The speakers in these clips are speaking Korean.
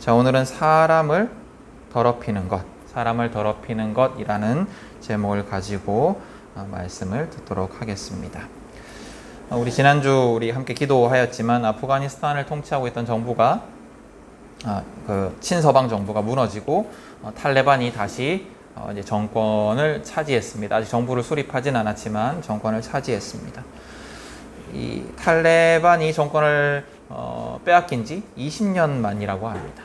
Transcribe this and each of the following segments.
자, 오늘은 사람을 더럽히는 것이라는 제목을 가지고 말씀을 듣도록 하겠습니다. 우리 지난주 우리 함께 기도하였지만 아프가니스탄을 통치하고 있던 정부가 그 친서방 정부가 무너지고 탈레반이 다시 이제 정권을 차지했습니다. 아직 정부를 수립하진 않았지만 정권을 차지했습니다. 이 탈레반이 정권을 빼앗긴 지 20년 만이라고 합니다.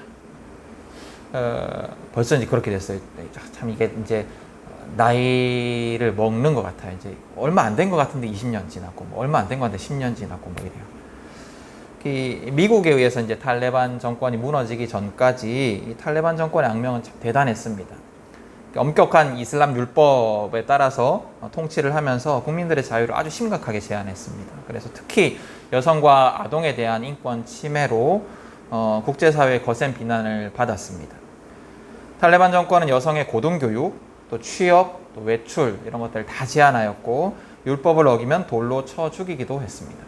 벌써 이제 그렇게 됐어요. 참 이게 이제 나이를 먹는 것 같아요. 이제 얼마 안 된 것 같은데 20년 지났고, 뭐 얼마 안 된 것 같은데 10년 지났고, 뭐 이래요. 미국에 의해서 이제 탈레반 정권이 무너지기 전까지 이 탈레반 정권의 악명은 참 대단했습니다. 엄격한 이슬람 율법에 따라서 통치를 하면서 국민들의 자유를 아주 심각하게 제한했습니다. 그래서 특히 여성과 아동에 대한 인권 침해로 국제사회의 거센 비난을 받았습니다. 탈레반 정권은 여성의 고등교육, 또 취업, 또 외출 이런 것들을 다 제한하였고 율법을 어기면 돌로 쳐 죽이기도 했습니다.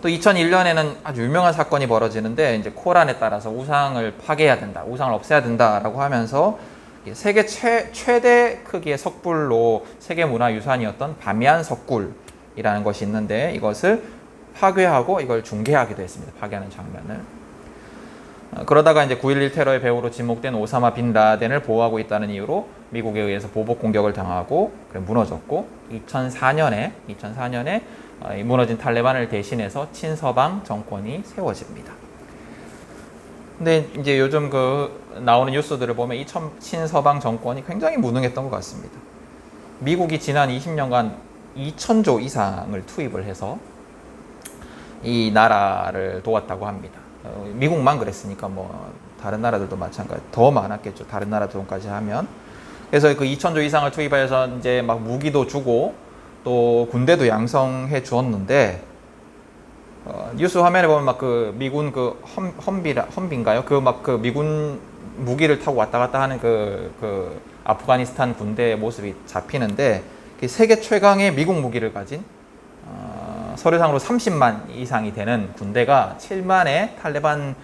또 2001년에는 아주 유명한 사건이 벌어지는데 이제 코란에 따라서 우상을 파괴해야 된다, 우상을 없애야 된다라고 하면서 세계 최대 크기의 석굴로 세계문화유산이었던 바미안 석굴이라는 것이 있는데 이것을 파괴하고 이걸 중계하기도 했습니다. 파괴하는 장면을. 그러다가 이제 9.11 테러의 배후로 지목된 오사마 빈 라덴을 보호하고 있다는 이유로 미국에 의해서 보복 공격을 당하고 무너졌고 2004년에 무너진 탈레반을 대신해서 친서방 정권이 세워집니다. 근데 이제 요즘 나오는 뉴스들을 보면 이 친서방 정권이 굉장히 무능했던 것 같습니다. 미국이 지난 20년간 2,000조 이상을 투입을 해서 이 나라를 도왔다고 합니다. 미국만 그랬으니까 뭐 다른 나라들도 마찬가지 더 많았겠죠. 다른 나라 돈까지 하면. 그래서 그 2,000조 이상을 투입해서 이제 막 무기도 주고 또 군대도 양성해 주었는데 뉴스 화면에 보면 막 그 미군 험비인가요? 그 미군 무기를 타고 왔다 갔다 하는 그 아프가니스탄 군대의 모습이 잡히는데 세계 최강의 미국 무기를 가진 서류상으로 30만 이상이 되는 군대가 7만의 탈레반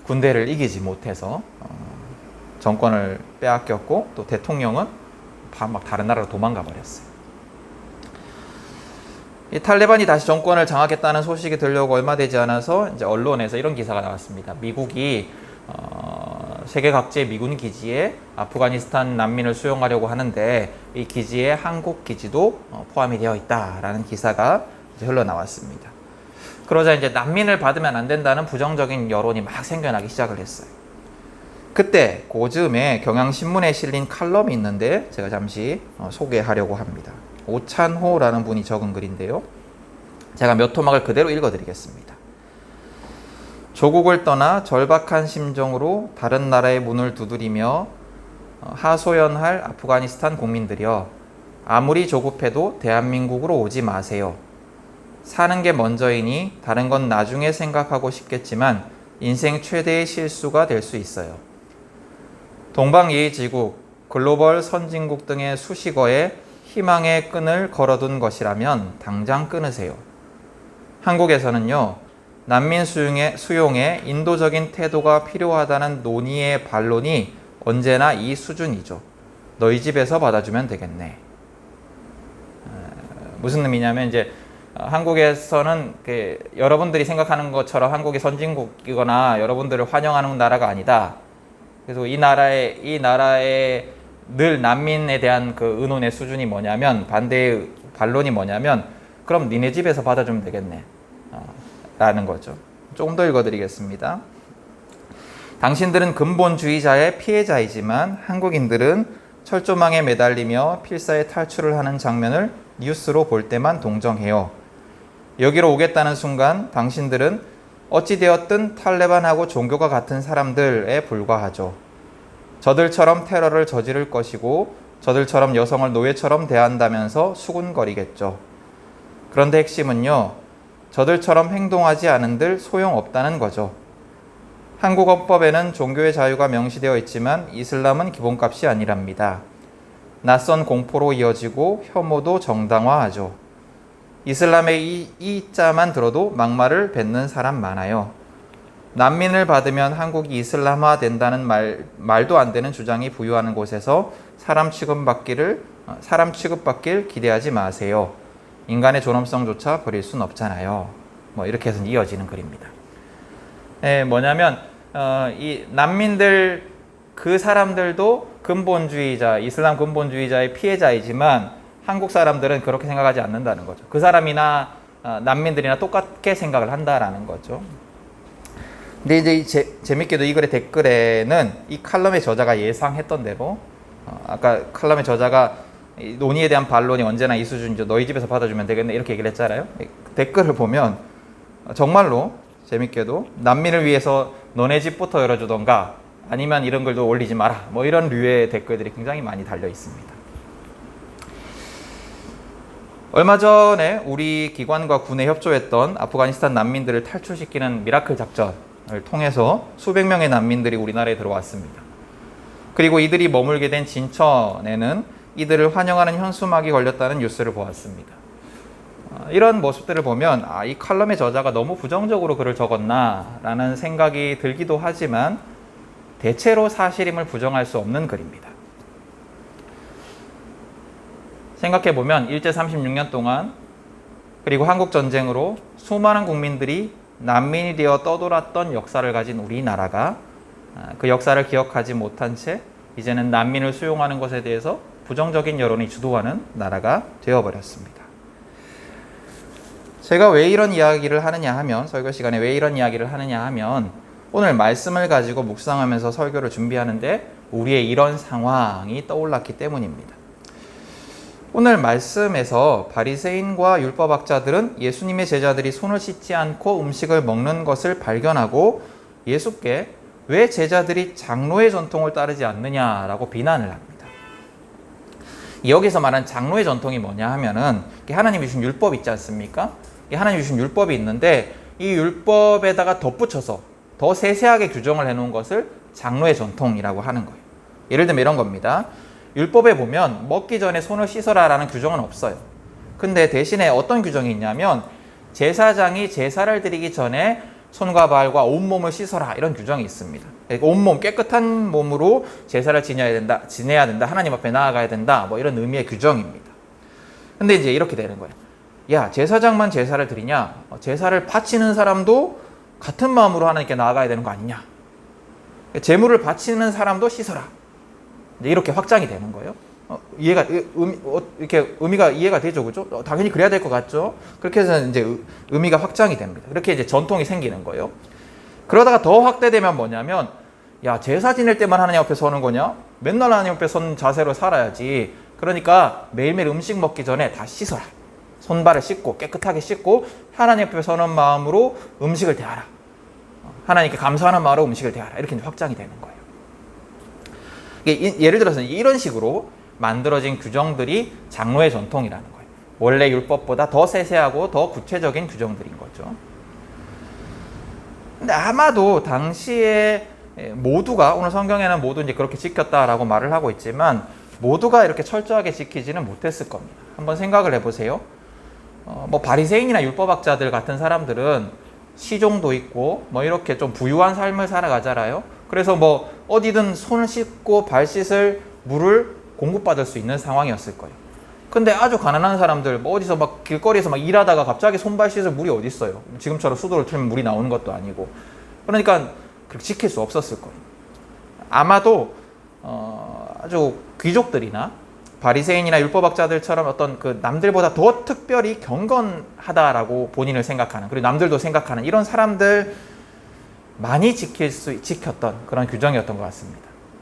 군대를 이기지 못해서 정권을 빼앗겼고 또 대통령은 막 다른 나라로 도망가 버렸어요. 이 탈레반이 다시 정권을 장악했다는 소식이 들려오고 얼마 되지 않아서 이제 언론에서 이런 기사가 나왔습니다. 미국이 세계 각지의 미군 기지에 아프가니스탄 난민을 수용하려고 하는데 이 기지에 한국 기지도 포함이 되어 있다라는 기사가 이제 흘러나왔습니다. 그러자 이제 난민을 받으면 안 된다는 부정적인 여론이 막 생겨나기 시작을 했어요. 그때 그즈음에 경향신문에 실린 칼럼이 있는데 제가 잠시 소개하려고 합니다. 오찬호라는 분이 적은 글인데요. 제가 몇 토막을 그대로 읽어드리겠습니다. 조국을 떠나 절박한 심정으로 다른 나라의 문을 두드리며 하소연할 아프가니스탄 국민들이여, 아무리 조급해도 대한민국으로 오지 마세요. 사는 게 먼저이니 다른 건 나중에 생각하고 싶겠지만 인생 최대의 실수가 될 수 있어요. 동방예의지국, 글로벌 선진국 등의 수식어에 희망의 끈을 걸어둔 것이라면 당장 끊으세요. 한국에서는요, 난민 수용에 인도적인 태도가 필요하다는 논의의 반론이 언제나 이 수준이죠. 너희 집에서 받아주면 되겠네. 무슨 의미냐면 이제 한국에서는 여러분들이 생각하는 것처럼 한국이 선진국이거나 여러분들을 환영하는 나라가 아니다. 그래서 이 나라의 늘 난민에 대한 그 의논의 수준이 뭐냐면, 반대의 반론이 뭐냐면, 그럼 니네 집에서 받아주면 되겠네 라는 거죠. 조금 더 읽어드리겠습니다. 당신들은 근본주의자의 피해자이지만 한국인들은 철조망에 매달리며 필사의 탈출을 하는 장면을 뉴스로 볼 때만 동정해요. 여기로 오겠다는 순간 당신들은 어찌되었든 탈레반하고 종교가 같은 사람들에 불과하죠. 저들처럼 테러를 저지를 것이고 저들처럼 여성을 노예처럼 대한다면서 수군거리겠죠. 그런데 핵심은요, 저들처럼 행동하지 않은들 소용없다는 거죠. 한국 헌법에는 종교의 자유가 명시되어 있지만 이슬람은 기본값이 아니랍니다. 낯선 공포로 이어지고 혐오도 정당화하죠. 이슬람의 이 자만 들어도 막말을 뱉는 사람 많아요. 난민을 받으면 한국이 이슬람화 된다는 말도 안 되는 주장이 부유하는 곳에서 사람 취급받길 기대하지 마세요. 인간의 존엄성조차 버릴 순 없잖아요. 뭐 이렇게 해서 이어지는 글입니다. 뭐냐면 이 난민들 그 사람들도 근본주의자, 이슬람 근본주의자의 피해자이지만 한국 사람들은 그렇게 생각하지 않는다는 거죠. 그 사람이나 난민들이나 똑같게 생각을 한다라는 거죠. 근데 이제 재밌게도 이 글의 댓글에는 이 칼럼의 저자가 예상했던 대로 아까 칼럼의 저자가 논의에 대한 반론이 언제나 이 수준이죠. 너희 집에서 받아주면 되겠네 이렇게 얘기를 했잖아요. 댓글을 보면 정말로 재밌게도 난민을 위해서 너네 집부터 열어주던가 아니면 이런 글도 올리지 마라 뭐 이런 류의 댓글들이 굉장히 많이 달려 있습니다. 얼마 전에 우리 기관과 군에 협조했던 아프가니스탄 난민들을 탈출시키는 미라클 작전을 통해서 수백 명의 난민들이 우리나라에 들어왔습니다. 그리고 이들이 머물게 된 진천에는 이들을 환영하는 현수막이 걸렸다는 뉴스를 보았습니다. 이런 모습들을 보면 이 칼럼의 저자가 너무 부정적으로 글을 적었나 라는 생각이 들기도 하지만 대체로 사실임을 부정할 수 없는 글입니다. 생각해보면 일제 36년 동안 그리고 한국전쟁으로 수많은 국민들이 난민이 되어 떠돌았던 역사를 가진 우리나라가 그 역사를 기억하지 못한 채 이제는 난민을 수용하는 것에 대해서 부정적인 여론이 주도하는 나라가 되어버렸습니다. 제가 왜 이런 이야기를 하느냐 하면 설교 시간에 왜 이런 이야기를 하느냐 하면 오늘 말씀을 가지고 묵상하면서 설교를 준비하는데 우리의 이런 상황이 떠올랐기 때문입니다. 오늘 말씀에서 바리새인과 율법학자들은 예수님의 제자들이 손을 씻지 않고 음식을 먹는 것을 발견하고 예수께 왜 제자들이 장로의 전통을 따르지 않느냐라고 비난을 합니다. 여기서 말하는 장로의 전통이 뭐냐 하면은 하나님이 주신 율법 있지 않습니까? 하나님이 주신 율법이 있는데 이 율법에다가 덧붙여서 더 세세하게 규정을 해놓은 것을 장로의 전통이라고 하는 거예요. 예를 들면 이런 겁니다. 율법에 보면 먹기 전에 손을 씻어라 라는 규정은 없어요. 근데 대신에 어떤 규정이 있냐면 제사장이 제사를 드리기 전에 손과 발과 온몸을 씻어라 이런 규정이 있습니다. 온몸 깨끗한 몸으로 제사를 지내야 된다. 하나님 앞에 나아가야 된다. 뭐 이런 의미의 규정입니다. 근데 이제 이렇게 되는 거예요. 야, 제사장만 제사를 드리냐? 제사를 바치는 사람도 같은 마음으로 하나님께 나아가야 되는 거 아니냐? 제물을 바치는 사람도 씻어라. 이렇게 확장이 되는 거예요. 이렇게 의미가 이해가 되죠, 그죠? 당연히 그래야 될 것 같죠. 그렇게 해서 이제 의미가 확장이 됩니다. 그렇게 이제 전통이 생기는 거예요. 그러다가 더 확대되면 뭐냐면, 야, 제사 지낼 때만 하나님 앞에 서는 거냐? 맨날 하나님 앞에 선 자세로 살아야지. 그러니까 매일매일 음식 먹기 전에 다 씻어라. 손발을 씻고 깨끗하게 씻고 하나님 앞에 서는 마음으로 음식을 대하라. 하나님께 감사하는 마음으로 음식을 대하라. 이렇게 확장이 되는 거예요. 예를 들어서 이런 식으로 만들어진 규정들이 장로의 전통이라는 거예요. 원래 율법보다 더 세세하고 더 구체적인 규정들인 거죠. 근데 아마도 당시에 모두가 오늘 성경에는 모두 이제 그렇게 지켰다라고 말을 하고 있지만 모두가 이렇게 철저하게 지키지는 못했을 겁니다. 한번 생각을 해보세요. 뭐 바리새인이나 율법학자들 같은 사람들은 시종도 있고 뭐 이렇게 좀 부유한 삶을 살아가잖아요. 그래서 뭐 어디든 손을 씻고 발 씻을 물을 공급받을 수 있는 상황이었을 거예요. 근데 아주 가난한 사람들 뭐 어디서 막 길거리에서 막 일하다가 갑자기 손발 씻을 물이 어디 있어요? 지금처럼 수도를 틀면 물이 나오는 것도 아니고. 그러니까 그렇게 지킬 수 없었을 거예요. 아마도 아주 귀족들이나 바리새인이나 율법학자들처럼 어떤 그 남들보다 더 특별히 경건하다라고 본인을 생각하는, 그리고 남들도 생각하는 이런 사람들 많이 지켰던 그런 규정이었던 것 같습니다.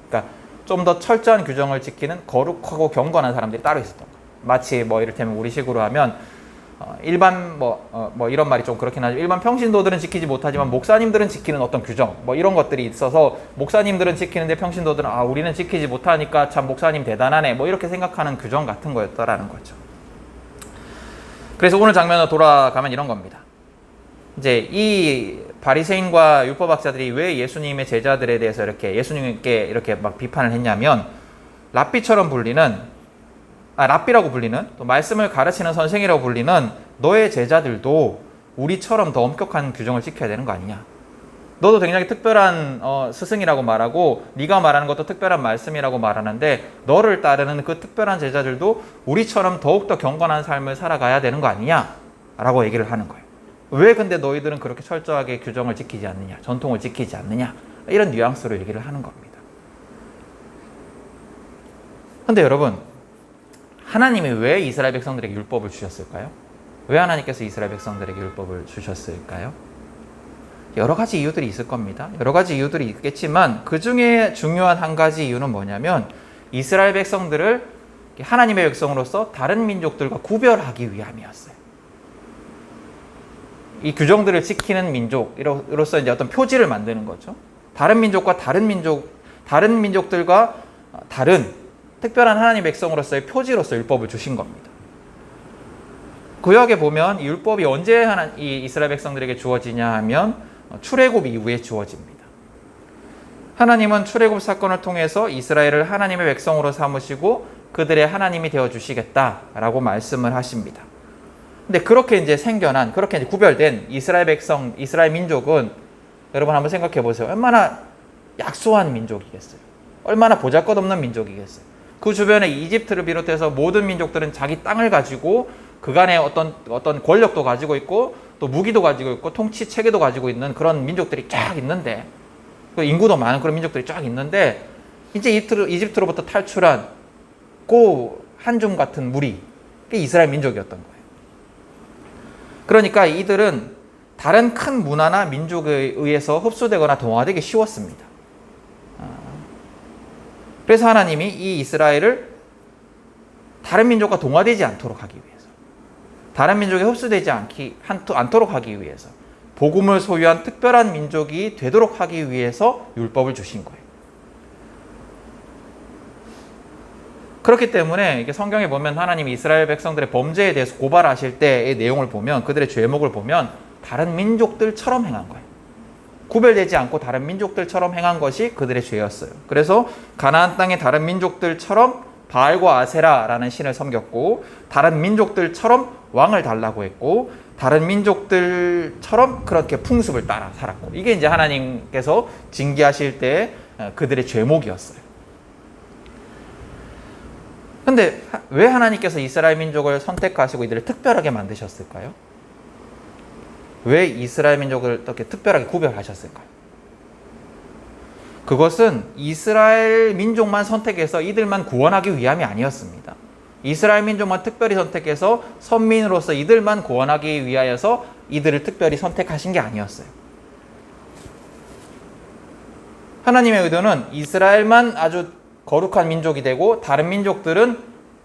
그러니까 좀 더 철저한 규정을 지키는 거룩하고 경건한 사람들이 따로 있었던 거예요. 마치 뭐 이를테면 우리식으로 하면 일반 뭐 이런 말이 좀 그렇긴 하죠. 일반 평신도들은 지키지 못하지만 목사님들은 지키는 어떤 규정 뭐 이런 것들이 있어서 목사님들은 지키는데 평신도들은 우리는 지키지 못하니까 참 목사님 대단하네 뭐 이렇게 생각하는 규정 같은 거였다라는 거죠. 그래서 오늘 장면으로 돌아가면 이런 겁니다. 이제 이 바리새인과 율법학자들이 왜 예수님의 제자들에 대해서 이렇게 예수님께 이렇게 막 비판을 했냐면 랍비라고 불리는 또 말씀을 가르치는 선생이라고 불리는 너의 제자들도 우리처럼 더 엄격한 규정을 지켜야 되는 거 아니냐. 너도 굉장히 특별한 스승이라고 말하고 네가 말하는 것도 특별한 말씀이라고 말하는데 너를 따르는 그 특별한 제자들도 우리처럼 더욱더 경건한 삶을 살아가야 되는 거 아니냐? 라고 얘기를 하는 거예요. 왜 근데 너희들은 그렇게 철저하게 규정을 지키지 않느냐? 전통을 지키지 않느냐? 이런 뉘앙스로 얘기를 하는 겁니다. 근데 여러분, 하나님이 왜 이스라엘 백성들에게 율법을 주셨을까요? 왜 하나님께서 이스라엘 백성들에게 율법을 주셨을까요? 여러 가지 이유들이 있을 겁니다. 여러 가지 이유들이 있겠지만 그 중에 중요한 한 가지 이유는 뭐냐면 이스라엘 백성들을 하나님의 백성으로서 다른 민족들과 구별하기 위함이었어요. 이 규정들을 지키는 민족으로서 이제 어떤 표지를 만드는 거죠. 다른 민족과 다른 민족들과 다른 특별한 하나님의 백성으로서의 표지로서 율법을 주신 겁니다. 구약에 보면 이 율법이 언제 이 이스라엘 백성들에게 주어지냐 하면 출애굽 이후에 주어집니다. 하나님은 출애굽 사건을 통해서 이스라엘을 하나님의 백성으로 삼으시고 그들의 하나님이 되어 주시겠다라고 말씀을 하십니다. 근데 그렇게 이제 생겨난, 그렇게 이제 구별된 이스라엘 백성, 이스라엘 민족은 여러분 한번 생각해 보세요. 얼마나 약소한 민족이겠어요. 얼마나 보잘것없는 민족이겠어요. 그 주변에 이집트를 비롯해서 모든 민족들은 자기 땅을 가지고 그간의 어떤 권력도 가지고 있고 또 무기도 가지고 있고 통치 체계도 가지고 있는 그런 민족들이 쫙 있는데, 인구도 많은 그런 민족들이 쫙 있는데 이제 이집트로부터 탈출한 그 한 줌 같은 무리, 그게 이스라엘 민족이었던 거예요. 그러니까 이들은 다른 큰 문화나 민족에 의해서 흡수되거나 동화되기 쉬웠습니다. 그래서 하나님이 이 이스라엘을 다른 민족과 동화되지 않도록 하기 위해서, 다른 민족에 흡수되지 않도록 하기 위해서, 복음을 소유한 특별한 민족이 되도록 하기 위해서 율법을 주신 거예요. 그렇기 때문에 이게 성경에 보면 하나님이 이스라엘 백성들의 범죄에 대해서 고발하실 때의 내용을 보면, 그들의 죄목을 보면 다른 민족들처럼 행한 거예요. 구별되지 않고 다른 민족들처럼 행한 것이 그들의 죄였어요. 그래서 가나안 땅의 다른 민족들처럼 바알과 아세라라는 신을 섬겼고, 다른 민족들처럼 왕을 달라고 했고, 다른 민족들처럼 그렇게 풍습을 따라 살았고, 이게 이제 하나님께서 징계하실 때 그들의 죄목이었어요. 근데 왜 하나님께서 이스라엘 민족을 선택하시고 이들을 특별하게 만드셨을까요? 왜 이스라엘 민족을 이렇게 특별하게 구별하셨을까요? 그것은 이스라엘 민족만 선택해서 이들만 구원하기 위함이 아니었습니다. 이스라엘 민족만 특별히 선택해서 선민으로서 이들만 구원하기 위하여서 이들을 특별히 선택하신 게 아니었어요. 하나님의 의도는 이스라엘만 아주 거룩한 민족이 되고 다른 민족들은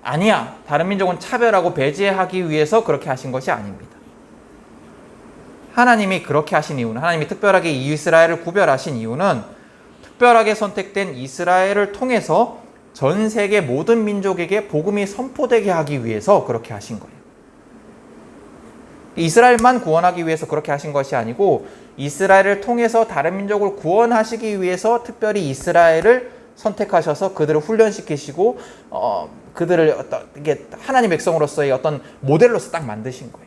아니야, 다른 민족은 차별하고 배제하기 위해서 그렇게 하신 것이 아닙니다. 하나님이 그렇게 하신 이유는, 하나님이 특별하게 이스라엘을 구별하신 이유는 특별하게 선택된 이스라엘을 통해서 전 세계 모든 민족에게 복음이 선포되게 하기 위해서 그렇게 하신 거예요. 이스라엘만 구원하기 위해서 그렇게 하신 것이 아니고 이스라엘을 통해서 다른 민족을 구원하시기 위해서 특별히 이스라엘을 선택하셔서 그들을 훈련시키시고 그들을 이게 하나님 백성으로서의 어떤 모델로서 딱 만드신 거예요.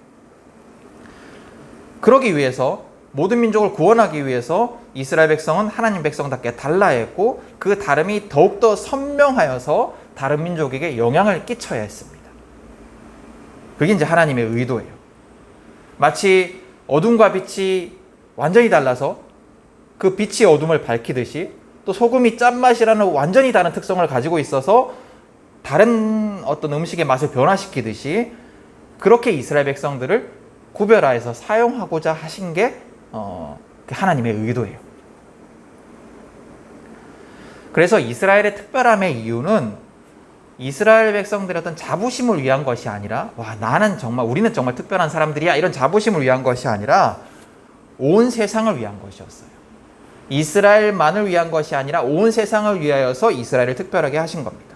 그러기 위해서, 모든 민족을 구원하기 위해서 이스라엘 백성은 하나님 백성답게 달라야 했고, 그 다름이 더욱더 선명하여서 다른 민족에게 영향을 끼쳐야 했습니다. 그게 이제 하나님의 의도예요. 마치 어둠과 빛이 완전히 달라서 그 빛이 어둠을 밝히듯이, 또 소금이 짠맛이라는 완전히 다른 특성을 가지고 있어서 다른 어떤 음식의 맛을 변화시키듯이, 그렇게 이스라엘 백성들을 구별하여서 사용하고자 하신 게 하나님의 의도예요. 그래서 이스라엘의 특별함의 이유는 이스라엘 백성들의 어떤 자부심을 위한 것이 아니라, 와, 우리는 정말 특별한 사람들이야, 이런 자부심을 위한 것이 아니라 온 세상을 위한 것이었어요. 이스라엘만을 위한 것이 아니라 온 세상을 위하여서 이스라엘을 특별하게 하신 겁니다.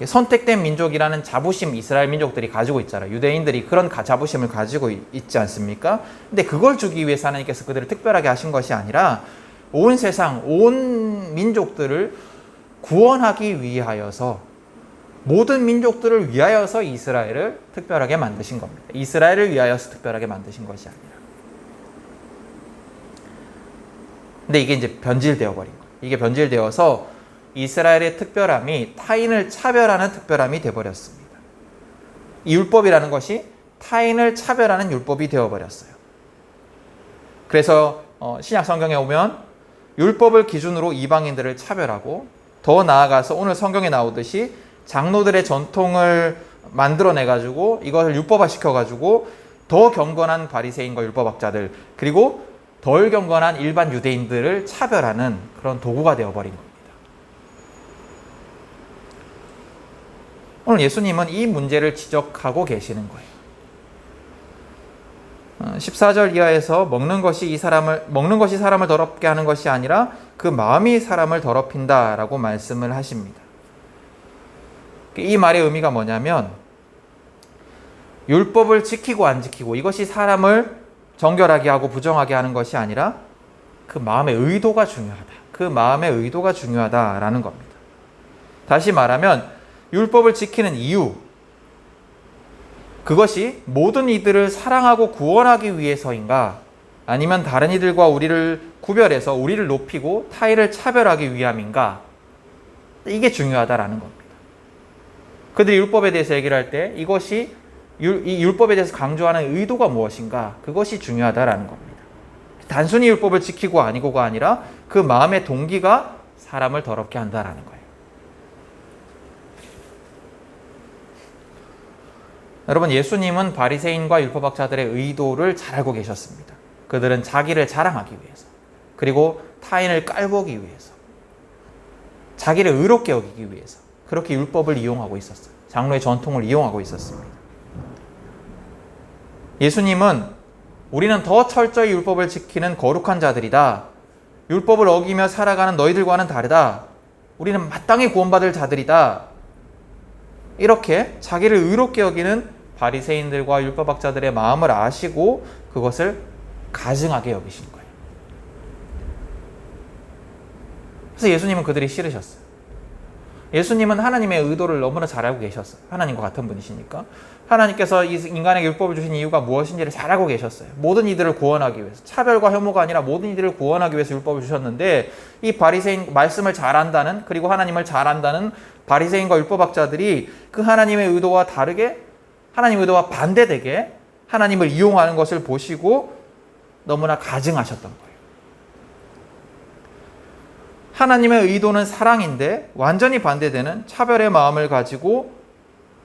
선택된 민족이라는 자부심 이스라엘 민족들이 가지고 있잖아요. 유대인들이 그런 자부심을 가지고 있지 않습니까? 근데 그걸 주기 위해서 하나님께서 그들을 특별하게 하신 것이 아니라 온 세상, 온 민족들을 구원하기 위하여서, 모든 민족들을 위하여서 이스라엘을 특별하게 만드신 겁니다. 이스라엘을 위하여서 특별하게 만드신 것이 아니라. 근데 이게 이제 변질되어 버린 거예요. 이게 변질되어서 이스라엘의 특별함이 타인을 차별하는 특별함이 되어버렸습니다. 이 율법이라는 것이 타인을 차별하는 율법이 되어버렸어요. 그래서 신약 성경에 오면 율법을 기준으로 이방인들을 차별하고, 더 나아가서 오늘 성경에 나오듯이 장로들의 전통을 만들어내가지고 이것을 율법화 시켜가지고 더 경건한 바리새인과 율법학자들, 그리고 덜 경건한 일반 유대인들을 차별하는 그런 도구가 되어버린 겁니다. 오늘 예수님은 이 문제를 지적하고 계시는 거예요. 14절 이하에서 먹는 것이 사람을 더럽게 하는 것이 아니라 그 마음이 사람을 더럽힌다라고 말씀을 하십니다. 이 말의 의미가 뭐냐면, 율법을 지키고 안 지키고 이것이 사람을 정결하게 하고 부정하게 하는 것이 아니라 그 마음의 의도가 중요하다. 그 마음의 의도가 중요하다라는 겁니다. 다시 말하면 율법을 지키는 이유, 그것이 모든 이들을 사랑하고 구원하기 위해서인가, 아니면 다른 이들과 우리를 구별해서 우리를 높이고 타인을 차별하기 위함인가, 이게 중요하다라는 겁니다. 그들이 율법에 대해서 얘기를 할 때 이것이 이 율법에 대해서 강조하는 의도가 무엇인가, 그것이 중요하다라는 겁니다. 단순히 율법을 지키고 아니고가 아니라 그 마음의 동기가 사람을 더럽게 한다라는 거예요. 여러분, 예수님은 바리새인과 율법학자들의 의도를 잘 알고 계셨습니다. 그들은 자기를 자랑하기 위해서, 그리고 타인을 깔보기 위해서, 자기를 의롭게 여기기 위해서 그렇게 율법을 이용하고 있었어요. 장로의 전통을 이용하고 있었습니다. 예수님은 우리는 더 철저히 율법을 지키는 거룩한 자들이다. 율법을 어기며 살아가는 너희들과는 다르다. 우리는 마땅히 구원받을 자들이다. 이렇게 자기를 의롭게 여기는 바리새인들과 율법학자들의 마음을 아시고 그것을 가증하게 여기신 거예요. 그래서 예수님은 그들이 싫으셨어요. 예수님은 하나님의 의도를 너무나 잘 알고 계셨어요. 하나님과 같은 분이시니까. 하나님께서 이 인간에게 율법을 주신 이유가 무엇인지를 잘 알고 계셨어요. 모든 이들을 구원하기 위해서, 차별과 혐오가 아니라 모든 이들을 구원하기 위해서 율법을 주셨는데, 이 바리새인, 말씀을 잘 안다는, 그리고 하나님을 잘 안다는 바리새인과 율법학자들이 그 하나님의 의도와 다르게, 하나님의 의도와 반대되게 하나님을 이용하는 것을 보시고 너무나 가증하셨던 거예요. 하나님의 의도는 사랑인데 완전히 반대되는 차별의 마음을 가지고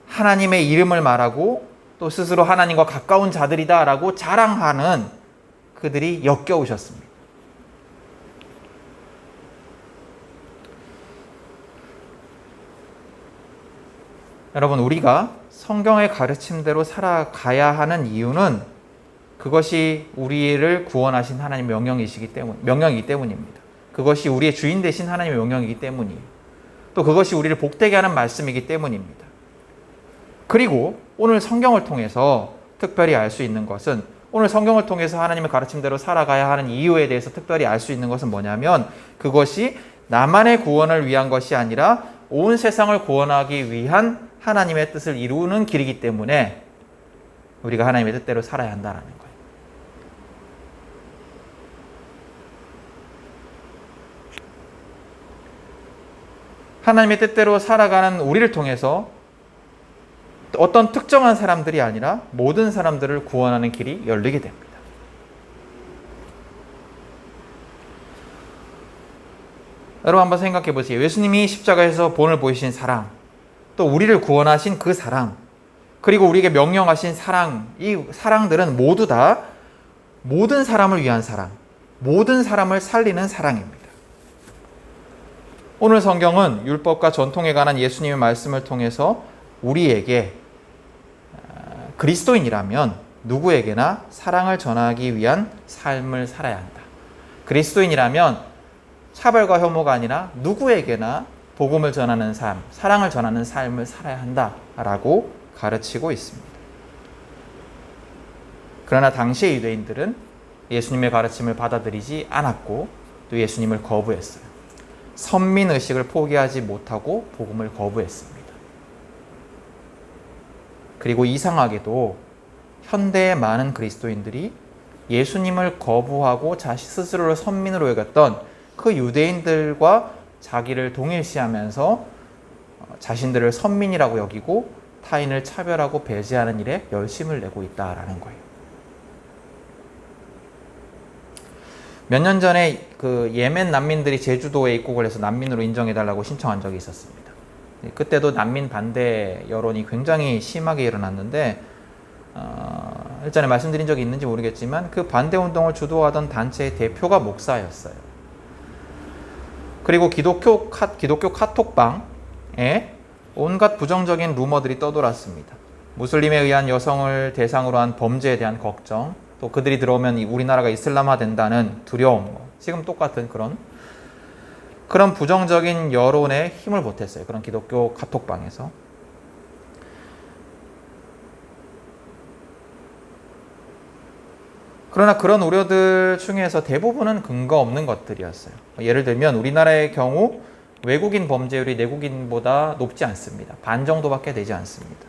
하나님의 이름을 말하고 또 스스로 하나님과 가까운 자들이다라고 자랑하는 그들이 역겨우셨습니다. 여러분, 우리가 성경의 가르침대로 살아가야 하는 이유는 그것이 우리를 구원하신 하나님의 명령이기 때문입니다. 그것이 우리의 주인 되신 하나님의 명령이기 때문이에요. 또 그것이 우리를 복되게 하는 말씀이기 때문입니다. 그리고 오늘 성경을 통해서 특별히 알 수 있는 것은, 오늘 성경을 통해서 하나님의 가르침대로 살아가야 하는 이유에 대해서 특별히 알 수 있는 것은 뭐냐면, 그것이 나만의 구원을 위한 것이 아니라 온 세상을 구원하기 위한 하나님의 뜻을 이루는 길이기 때문에 우리가 하나님의 뜻대로 살아야 한다는 거예요. 하나님의 뜻대로 살아가는 우리를 통해서 어떤 특정한 사람들이 아니라 모든 사람들을 구원하는 길이 열리게 됩니다. 여러분, 한번 생각해 보세요. 예수님이 십자가에서 본을 보이신 사랑, 또 우리를 구원하신 그 사랑, 그리고 우리에게 명령하신 사랑, 이 사랑들은 모두 다 모든 사람을 위한 사랑, 모든 사람을 살리는 사랑입니다. 오늘 성경은 율법과 전통에 관한 예수님의 말씀을 통해서 우리에게 그리스도인이라면 누구에게나 사랑을 전하기 위한 삶을 살아야 한다. 그리스도인이라면 차별과 혐오가 아니라 누구에게나 복음을 전하는 삶, 사랑을 전하는 삶을 살아야 한다라고 가르치고 있습니다. 그러나 당시의 유대인들은 예수님의 가르침을 받아들이지 않았고 또 예수님을 거부했어요. 선민의식을 포기하지 못하고 복음을 거부했습니다. 그리고 이상하게도 현대의 많은 그리스도인들이 예수님을 거부하고 자신 스스로를 선민으로 여겼던 그 유대인들과 자기를 동일시하면서 자신들을 선민이라고 여기고 타인을 차별하고 배제하는 일에 열심을 내고 있다라는 거예요. 몇 년 전에 그 예멘 난민들이 제주도에 입국을 해서 난민으로 인정해달라고 신청한 적이 있었습니다. 그때도 난민 반대 여론이 굉장히 심하게 일어났는데 일전에 말씀드린 적이 있는지 모르겠지만 그 반대 운동을 주도하던 단체의 대표가 목사였어요. 그리고 기독교 카톡방에 온갖 부정적인 루머들이 떠돌았습니다. 무슬림에 의한 여성을 대상으로 한 범죄에 대한 걱정, 또 그들이 들어오면 우리나라가 이슬람화 된다는 두려움, 지금 똑같은 그런 부정적인 여론에 힘을 보탰어요. 그런 기독교 카톡방에서. 그러나 그런 우려들 중에서 대부분은 근거 없는 것들이었어요. 예를 들면 우리나라의 경우 외국인 범죄율이 내국인보다 높지 않습니다. 반 정도밖에 되지 않습니다.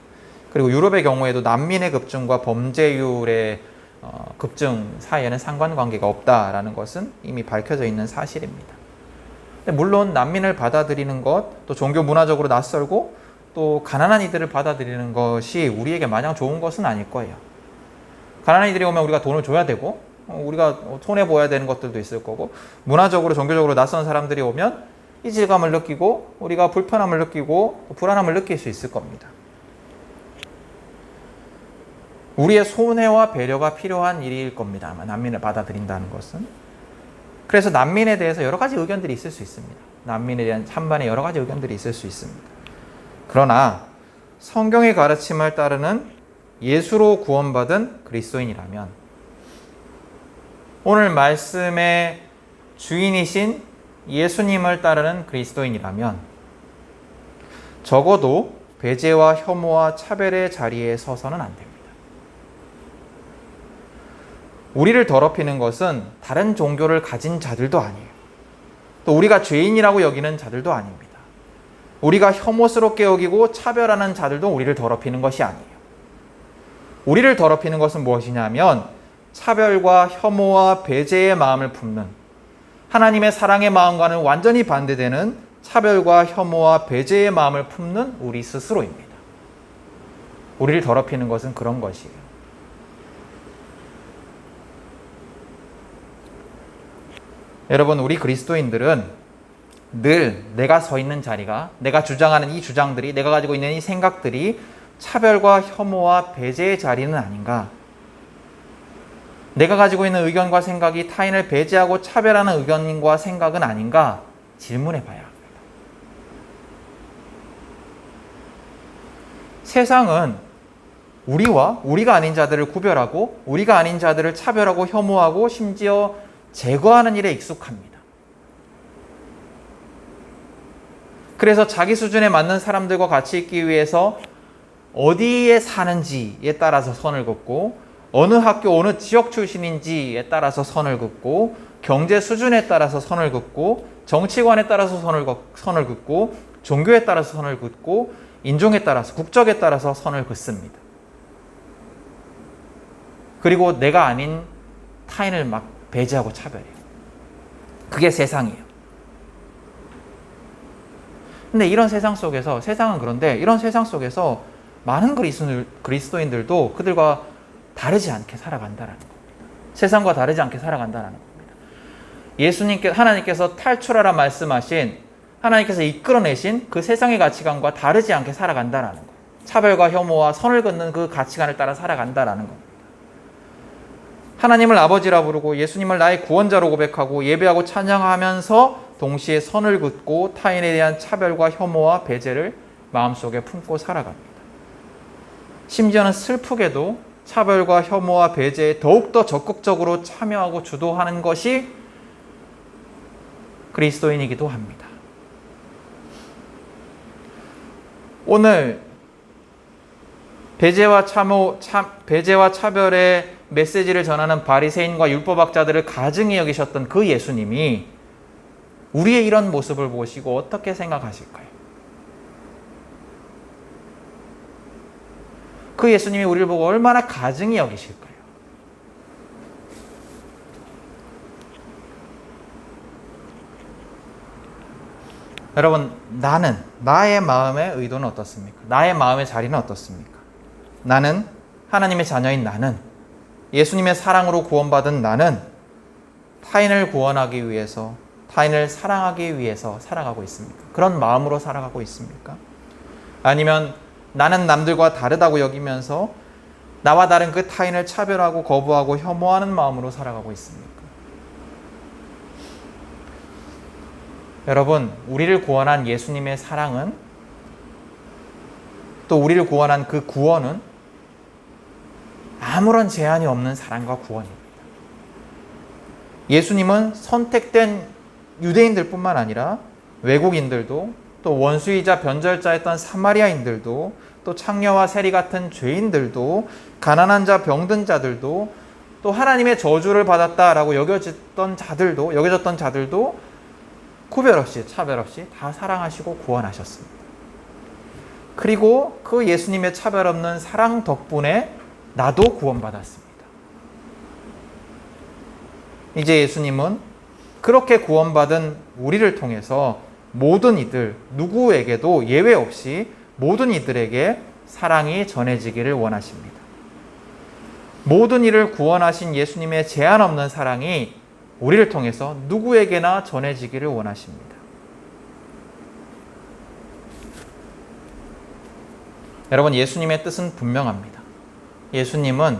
그리고 유럽의 경우에도 난민의 급증과 범죄율의 급증 사이에는 상관관계가 없다라는 것은 이미 밝혀져 있는 사실입니다. 물론 난민을 받아들이는 것, 또 종교 문화적으로 낯설고 또 가난한 이들을 받아들이는 것이 우리에게 마냥 좋은 것은 아닐 거예요. 가난한 이들이 오면 우리가 돈을 줘야 되고 우리가 손해보아야 되는 것들도 있을 거고, 문화적으로 종교적으로 낯선 사람들이 오면 이질감을 느끼고 우리가 불편함을 느끼고 불안함을 느낄 수 있을 겁니다. 우리의 손해와 배려가 필요한 일일 겁니다. 아마 난민을 받아들인다는 것은. 그래서 난민에 대해서 여러 가지 의견들이 있을 수 있습니다. 난민에 대한 찬반의 여러 가지 의견들이 있을 수 있습니다. 그러나 성경의 가르침을 따르는 예수로 구원받은 그리스도인이라면, 오늘 말씀의 주인이신 예수님을 따르는 그리스도인이라면 적어도 배제와 혐오와 차별의 자리에 서서는 안 됩니다. 우리를 더럽히는 것은 다른 종교를 가진 자들도 아니에요. 또 우리가 죄인이라고 여기는 자들도 아닙니다. 우리가 혐오스럽게 여기고 차별하는 자들도 우리를 더럽히는 것이 아니에요. 우리를 더럽히는 것은 무엇이냐면 차별과 혐오와 배제의 마음을 품는, 하나님의 사랑의 마음과는 완전히 반대되는 차별과 혐오와 배제의 마음을 품는 우리 스스로입니다. 우리를 더럽히는 것은 그런 것이에요. 여러분, 우리 그리스도인들은 늘 내가 서 있는 자리가, 내가 주장하는 이 주장들이, 내가 가지고 있는 이 생각들이 차별과 혐오와 배제의 자리는 아닌가? 내가 가지고 있는 의견과 생각이 타인을 배제하고 차별하는 의견과 생각은 아닌가? 질문해 봐야 합니다. 세상은 우리와 우리가 아닌 자들을 구별하고 우리가 아닌 자들을 차별하고 혐오하고 심지어 제거하는 일에 익숙합니다. 그래서 자기 수준에 맞는 사람들과 같이 있기 위해서 어디에 사는지에 따라서 선을 긋고, 어느 학교, 어느 지역 출신인지에 따라서 선을 긋고, 경제 수준에 따라서 선을 긋고, 정치관에 따라서 선을 긋고, 종교에 따라서 선을 긋고, 인종에 따라서, 국적에 따라서 선을 긋습니다. 그리고 내가 아닌 타인을 막 배제하고 차별해요. 그게 세상이에요. 근데 이런 세상 속에서, 세상은 그런데 이런 세상 속에서 많은 그리스도인들도 그들과 다르지 않게 살아간다는 겁니다. 세상과 다르지 않게 살아간다는 겁니다. 하나님께서 탈출하라 말씀하신, 하나님께서 이끌어내신 그 세상의 가치관과 다르지 않게 살아간다는 거예요. 차별과 혐오와 선을 긋는 그 가치관을 따라 살아간다는 겁니다. 하나님을 아버지라 부르고 예수님을 나의 구원자로 고백하고 예배하고 찬양하면서 동시에 선을 긋고 타인에 대한 차별과 혐오와 배제를 마음속에 품고 살아갑니다. 심지어는 슬프게도 차별과 혐오와 배제에 더욱더 적극적으로 참여하고 주도하는 것이 그리스도인이기도 합니다. 오늘 배제와 차별의 메시지를 전하는 바리새인과 율법학자들을 가증히 여기셨던 그 예수님이 우리의 이런 모습을 보시고 어떻게 생각하실까요? 그 예수님이 우리를 보고 얼마나 가증히 여기실까요? 여러분, 나의 마음의 의도는 어떻습니까? 나의 마음의 자리는 어떻습니까? 나는, 하나님의 자녀인 나는, 예수님의 사랑으로 구원받은 나는 타인을 구원하기 위해서, 타인을 사랑하기 위해서 살아가고 있습니까? 그런 마음으로 살아가고 있습니까? 아니면 나는 남들과 다르다고 여기면서 나와 다른 그 타인을 차별하고 거부하고 혐오하는 마음으로 살아가고 있습니까? 여러분, 우리를 구원한 예수님의 사랑은, 또 우리를 구원한 그 구원은 아무런 제한이 없는 사랑과 구원입니다. 예수님은 선택된 유대인들뿐만 아니라 외국인들도, 또 원수이자 변절자였던 사마리아인들도, 또 창녀와 세리 같은 죄인들도, 가난한 자, 병든 자들도, 또 하나님의 저주를 받았다라고 여겨졌던 자들도 구별 없이, 차별 없이 다 사랑하시고 구원하셨습니다. 그리고 그 예수님의 차별 없는 사랑 덕분에 나도 구원받았습니다. 이제 예수님은 그렇게 구원받은 우리를 통해서 모든 이들, 누구에게도 예외 없이 모든 이들에게 사랑이 전해지기를 원하십니다. 모든 이를 구원하신 예수님의 제한 없는 사랑이 우리를 통해서 누구에게나 전해지기를 원하십니다. 여러분, 예수님의 뜻은 분명합니다. 예수님은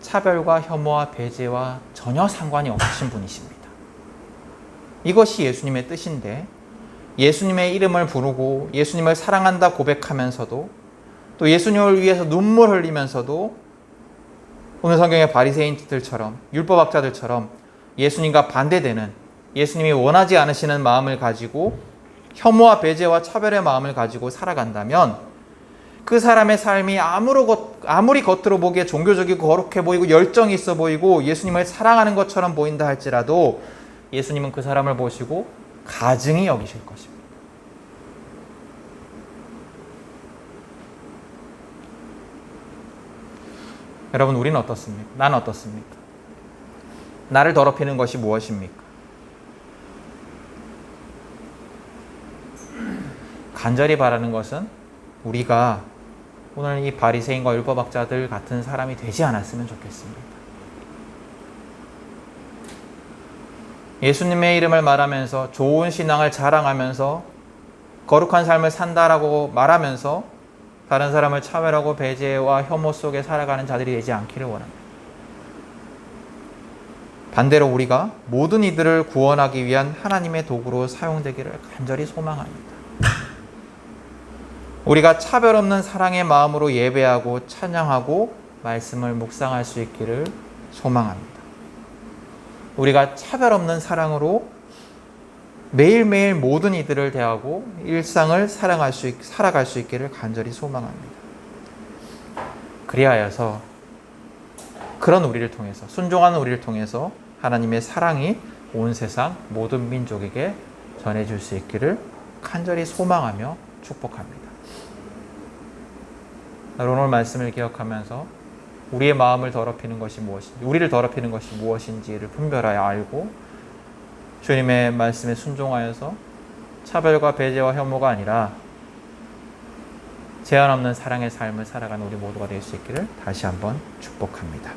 차별과 혐오와 배제와 전혀 상관이 없으신 분이십니다. 이것이 예수님의 뜻인데, 예수님의 이름을 부르고 예수님을 사랑한다 고백하면서도, 또 예수님을 위해서 눈물 흘리면서도 오늘 성경의 바리새인들처럼, 율법학자들처럼 예수님과 반대되는, 예수님이 원하지 않으시는 마음을 가지고 혐오와 배제와 차별의 마음을 가지고 살아간다면 그 사람의 삶이 아무리 겉으로 보기에 종교적이고 거룩해 보이고 열정이 있어 보이고 예수님을 사랑하는 것처럼 보인다 할지라도 예수님은 그 사람을 보시고 가증히 여기실 것입니다. 여러분, 우리는 어떻습니까? 나는 어떻습니까? 나를 더럽히는 것이 무엇입니까? 간절히 바라는 것은 우리가 오늘 이 바리새인과 율법학자들 같은 사람이 되지 않았으면 좋겠습니다. 예수님의 이름을 말하면서 좋은 신앙을 자랑하면서 거룩한 삶을 산다라고 말하면서 다른 사람을 차별하고 배제와 혐오 속에 살아가는 자들이 되지 않기를 원합니다. 반대로 우리가 모든 이들을 구원하기 위한 하나님의 도구로 사용되기를 간절히 소망합니다. 우리가 차별 없는 사랑의 마음으로 예배하고 찬양하고 말씀을 묵상할 수 있기를 소망합니다. 우리가 차별 없는 사랑으로 매일매일 모든 이들을 대하고 일상을 살아갈 수 있기를 간절히 소망합니다. 그리하여서 그런 우리를 통해서, 순종하는 우리를 통해서 하나님의 사랑이 온 세상 모든 민족에게 전해질 수 있기를 간절히 소망하며 축복합니다. 오늘 말씀을 기억하면서 우리의 마음을 더럽히는 것이 무엇인지, 우리를 더럽히는 것이 무엇인지를 분별하여 알고 주님의 말씀에 순종하여서 차별과 배제와 혐오가 아니라 제한 없는 사랑의 삶을 살아가는 우리 모두가 될 수 있기를 다시 한번 축복합니다.